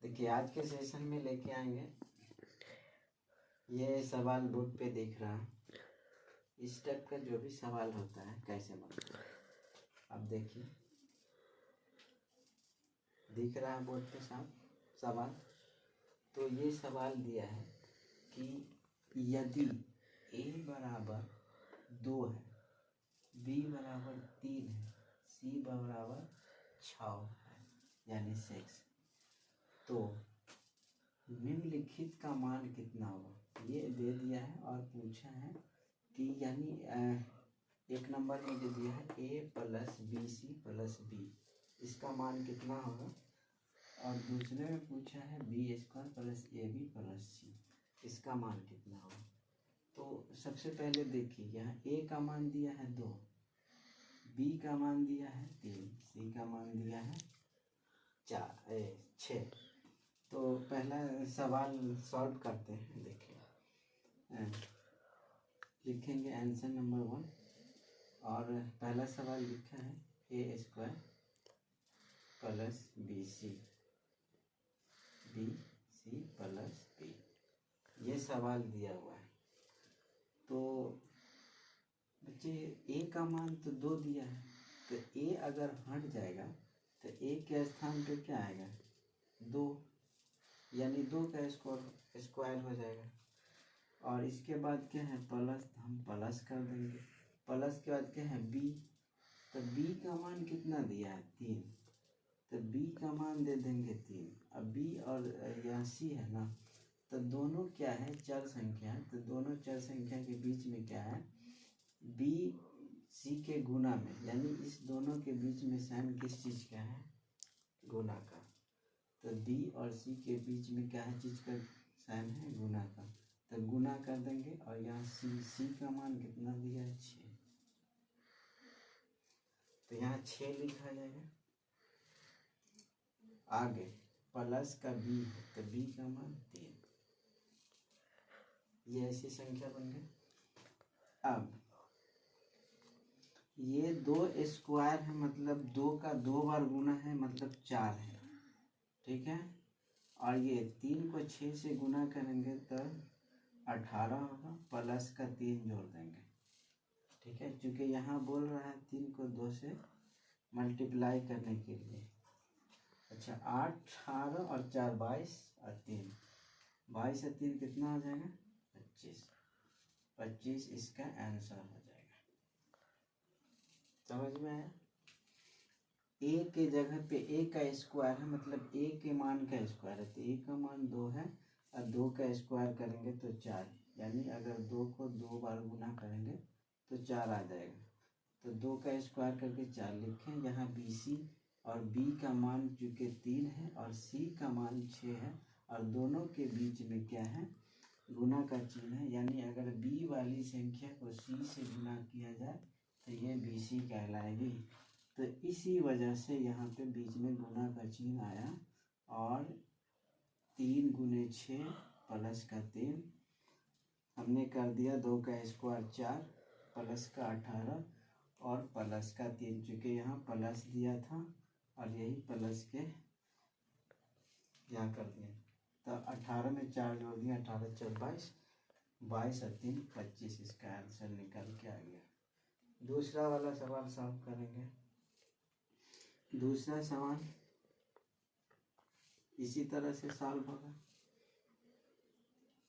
देखिए आज के सेशन में लेके आएंगे, ये सवाल बोर्ड पे दिख रहा है। इस टाइप का जो भी सवाल होता है कैसे बनता है, अब देखिए दिख रहा है बोर्ड पे सवाल। तो ये सवाल दिया है कि यदि a बराबर 2 है, b बराबर 3 है, c बराबर 6 है यानी 6, तो निम्नलिखित का मान कितना होगा, ये दे दिया है। और पूछा है कि यानी एक नंबर में दे दिया है a plus B C plus B, इसका मान कितना होगा। और दूसरे में पूछा है B square plus A B plus C, इसका मान कितना होगा। तो सबसे पहले देखिए यहाँ a का मान दिया है 2, b का मान दिया है 3, c का मान दिया है 6। तो पहला सवाल सॉल्व करते हैं। देखिए लिखेंगे आंसर नंबर 1, और पहला सवाल लिखा है A square plus B C plus B, ये सवाल दिया हुआ है। तो बच्चे ए का मान तो 2 दिया है, तो ए अगर हट जाएगा तो ए के स्थान पे क्या आएगा 2, यानी 2 का स्क्वायर हो जाएगा। और इसके बाद क्या है प्लस, हम प्लस कर देंगे। प्लस के बाद क्या है बी, तो बी का मान कितना दिया है 3, तो बी का मान दे देंगे 3। अब बी और यहाँ सी है ना, तो दोनों क्या है चर संख्या है, तो दोनों चर संख्या के बीच में क्या है बी सी के गुना में, यानी इस दोनों के बीच में साइन किस चीज़ का है गुना का। तो बी और सी के बीच में क्या है चीज़ का साइन है गुना का, तो गुना कर देंगे। और यहाँ सी का मान कितना दिया है 6, तो यहाँ 6 लिखा जाएगा। आगे प्लस का बी है, तो बी का मान 3, ये ऐसी संख्या बन गई। अब ये 2 स्क्वायर है, मतलब 2 का 2 बार गुना है, मतलब 4 है, ठीक है। और ये 3 को 6 से गुना करेंगे तो 18 होगा, प्लस का 3 जोड़ देंगे, ठीक है। क्योंकि यहाँ बोल रहा है 3 को 2 से मल्टीप्लाई करने के लिए। अच्छा 8 18 और 4 22 और 3 22 और 3 कितना हो जाएगा 25 इसका आंसर हो जाएगा। समझ में आया। ए के जगह पे ए का स्क्वायर है, मतलब ए के मान का स्क्वायर है, तो ए का मान 2 है और 2 का स्क्वायर करेंगे तो 4, यानी अगर 2 को 2 बार गुना करेंगे तो 4 आ जाएगा। तो 2 का स्क्वायर करके 4 लिखें। यहाँ बी सी और बी का मान चूँकि 3 है और सी का मान 6 है, और दोनों के बीच में क्या है गुना का चिन्ह है, यानी अगर बी वाली संख्या को सी से गुना किया जाए तो ये बी सी कहलाएगी। तो इसी वजह से यहाँ पे बीच में गुना का चिन्ह आया। और 3 गुने 6 प्लस का 3 हमने कर दिया, 2 का स्क्वायर 4 प्लस का 18 और प्लस का 3, चूँकि यहाँ प्लस दिया था और यही प्लस के यहाँ कर दिया, तो 18 में 4 जोड़ दिया, 18 4 22, 22 और 3 25, इसका आंसर निकल के आ गया। दूसरा वाला सवाल सॉल्व करेंगे। दूसरा सवाल इसी तरह से सॉल्व होगा।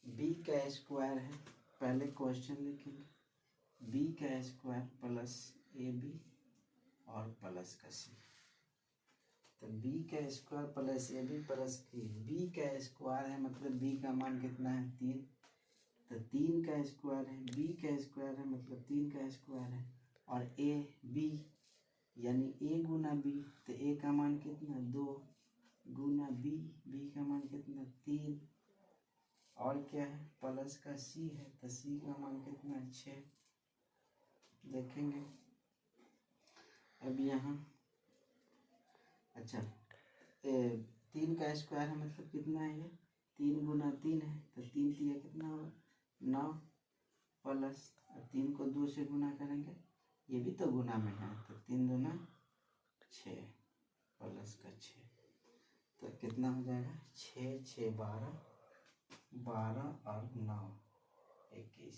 b का स्क्वायर है, पहले क्वेश्चन लिखेंगे, b का स्क्वायर प्लस ए बी और प्लस का सी। तो b का square plus A B plus b का स्क्वायर है, मतलब b का मान कितना है 3, तो 3 का स्क्वायर है, b का स्क्वायर है मतलब 3 का स्क्वायर है, और a b यानी a गुना b, तो a का मान कितना 2 गुना b का मान कितना 3, और क्या है प्लस का c है, तो c का मान कितना 6। देखेंगे अब यहाँ, अच्छा 3 का स्क्वायर है मतलब कितना है ये 3 गुना 3 है, तो 3 3 कितना होगा 9, प्लस 3 को 2 से गुना करेंगे, ये भी तो गुना में है, तो 3 दूना 6 प्लस का 6, तो कितना हो जाएगा, 6 6 12, 12 और 9 21,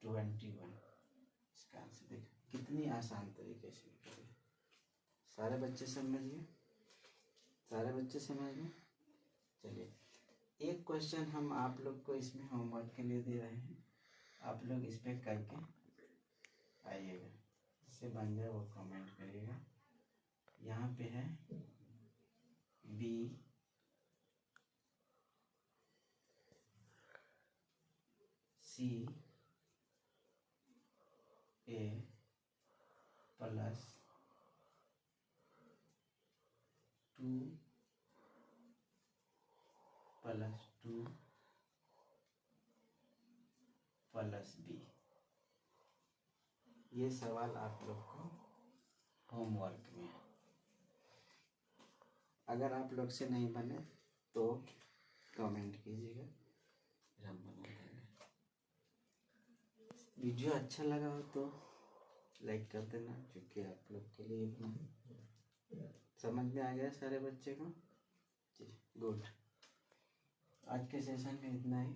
21। इसका आंसर देखो कितनी आसान तरीके से निकल गया। सारे बच्चे समझ गए, सारे बच्चे समझ गए। चलिए एक क्वेश्चन हम आप लोग को इसमें होमवर्क के लिए दे रहे हैं, आप लोग इस पर करके आइएगा, जिससे बन जाए वो कमेंट करिएगा। यहाँ पे है B C A plus 2 plus 2 plus B। ये सवाल आप लोग को होमवर्क में है। अगर आप लोग से नहीं बने तो कमेंट कीजिएगा, हम बना देंगे। वीडियो अच्छा लगा हो तो लाइक कर देना, क्योंकि आप लोग के लिए इतना समझ में आ गया सारे बच्चे को। जी गुड। आज के सेशन में इतना ही।